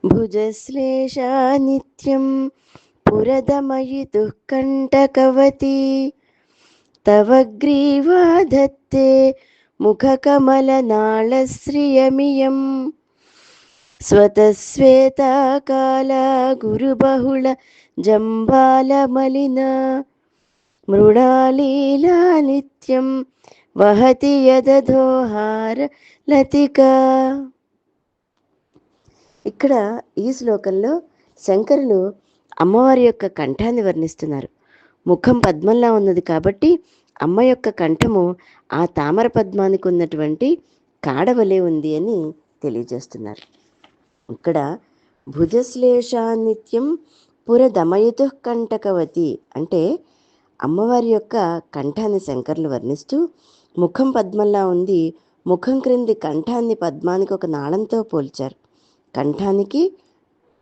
భుజశ్లేషా నిత్యం పురదమయితుః కంటకవతి తవ గ్రీవాధత్తే ముఖకమలనాళశ్రియమియం స్వతశ్వేతాకాలా గురుబహుళ జంబాలమలినా మృణాలీలా నిత్యం వహతి యదధోహార లతిక. ఇక్కడ ఈ శ్లోకంలో శంకరులు అమ్మవారి యొక్క కంఠాన్ని వర్ణిస్తున్నారు. ముఖం పద్మంలా ఉన్నది కాబట్టి అమ్మ యొక్క కంఠము ఆ తామర పద్మానికి ఉన్నటువంటి కాడవలే ఉంది అని తెలియజేస్తున్నారు. ఇక్కడ భుజశ్లేషానిత్యం పురదమయతు కంటకవతి అంటే అమ్మవారి యొక్క కంఠాన్ని శంకరులు వర్ణిస్తూ ముఖం పద్మంలా ఉంది, ముఖం క్రింది కంఠాన్ని పద్మానికి ఒక నాళంతో పోల్చారు. కంఠానికి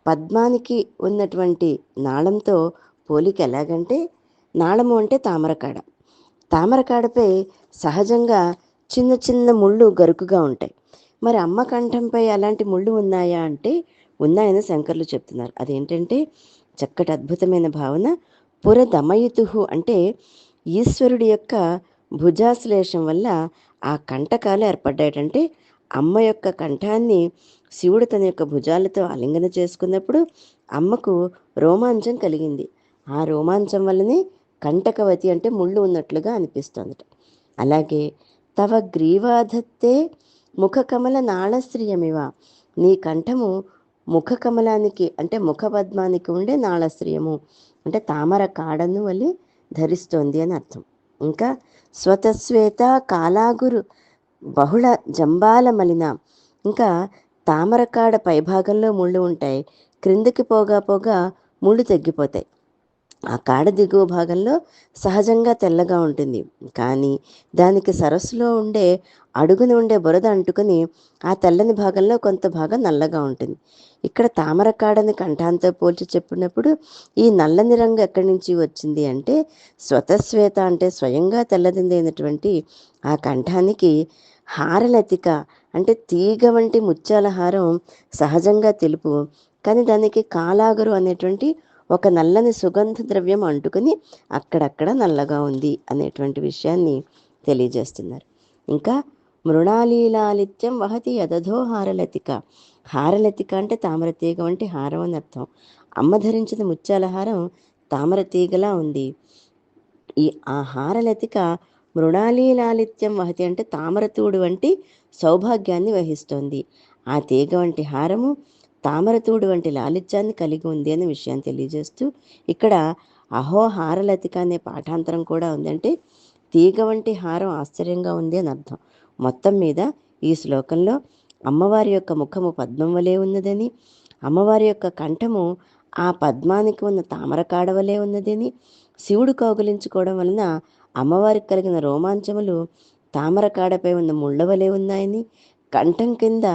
పద్మానికి ఉన్నటువంటి నాళంతో పోలిక ఎలాగంటే, నాళము అంటే తామరకాడ, తామరకాడపై సహజంగా చిన్న చిన్న ముళ్ళు గరుకుగా ఉంటాయి. మరి అమ్మ కంఠంపై అలాంటి ముళ్ళు ఉన్నాయా అంటే ఉన్నాయని శంకర్లు చెప్తున్నారు. అదేంటంటే చక్కటి అద్భుతమైన భావన. పురదమయితుహు అంటే ఈశ్వరుడి యొక్క భుజాశ్లేషం వల్ల ఆ కంటకాలు ఏర్పడ్డాయంటే అమ్మ యొక్క కంఠాన్ని శివుడు తన యొక్క భుజాలతో ఆలింగన చేసుకున్నప్పుడు అమ్మకు రోమాంచం కలిగింది. ఆ రోమాంచం వల్లనే కంటకవతి అంటే ముళ్ళు ఉన్నట్లుగా అనిపిస్తోందట. అలాగే తవ గ్రీవాధత్తే ముఖకమల నాళశ్రియమివ, నీ కంఠము ముఖకమలానికి అంటే ముఖపద్మానికి ఉండే నాళశ్రియము అంటే తామర కాడను వల్లి ధరిస్తోంది అని అర్థం. ఇంకా స్వతశ్వేత కాలాగురు బహుళ జంబాల మలిన, ఇంకా తామరకాడ పైభాగంలో ముళ్ళు ఉంటాయి, క్రిందికి పోగా పోగా ముళ్ళు తగ్గిపోతాయి. ఆ కాడ దిగువ భాగంలో సహజంగా తెల్లగా ఉంటుంది, కానీ దానికి సరస్సులో ఉండే అడుగున ఉండే బురద అంటుకొని ఆ తెల్లని భాగంలో కొంత భాగం నల్లగా ఉంటుంది. ఇక్కడ తామరకాడని కంఠాంతో పోల్చి చెప్పినప్పుడు ఈ నల్లని రంగు ఎక్కడి నుంచి వచ్చింది అంటే స్వతశ్వేత అంటే స్వయంగా తెల్లదిందైనటువంటి ఆ కంఠానికి హారలతిక అంటే తీగ వంటి ముత్యాల హారం సహజంగా తెలుపు, కానీ దానికి కాలాగరు అనేటువంటి ఒక నల్లని సుగంధ ద్రవ్యం అంటుకుని అక్కడక్కడ నల్లగా ఉంది అనేటువంటి విషయాన్ని తెలియజేస్తున్నారు. ఇంకా మృణాలీలాలిత్యం వహతి యదధో హారలతిక, హారలతిక అంటే తామరతీగ వంటి హారం అని అర్థం. అమ్మ ధరించిన ముత్యాల హారం తామరతీగలా ఉంది. ఆ హారలతిక మృణాలీలాలిత్యం వహతి అంటే తామరతూడు వంటి సౌభాగ్యాన్ని వహిస్తోంది. ఆ తీగ వంటి హారము తామరతూడు వంటి లాలిత్యాన్ని కలిగి ఉంది అనే విషయాన్ని తెలియజేస్తూ ఇక్కడ అహో హారలతిక అనే పాఠాంతరం కూడా ఉందంటే తీగ వంటి హారం ఆశ్చర్యంగా ఉంది అని అర్థం. మొత్తం మీద ఈ శ్లోకంలో అమ్మవారి యొక్క ముఖము పద్మం వలె ఉన్నదని, అమ్మవారి యొక్క కంఠము ఆ పద్మానికి ఉన్న తామర కాడవలే ఉన్నదని, శివుడు కౌగిలించుకోవడం వలన అమ్మవారికి కలిగిన రోమాంచములు తామర కాడపై ఉన్న ముళ్ళవలే ఉన్నాయని, కంఠం కింద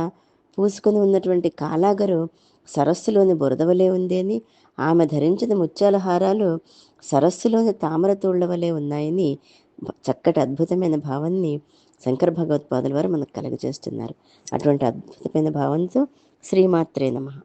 పూసుకొని ఉన్నటువంటి కాలాగరు సరస్సులోని బురదవలే ఉంది అని, ఆమె ధరించిన ముత్యాల హారాలు సరస్సులోని తామర తూళ్ల వలె ఉన్నాయని చక్కటి అద్భుతమైన భావాన్ని శంకర భగవత్పాదుల వారు మనకు కలుగజేస్తున్నారు. అటువంటి అద్భుతమైన భావంతో శ్రీమాత్రే నమః.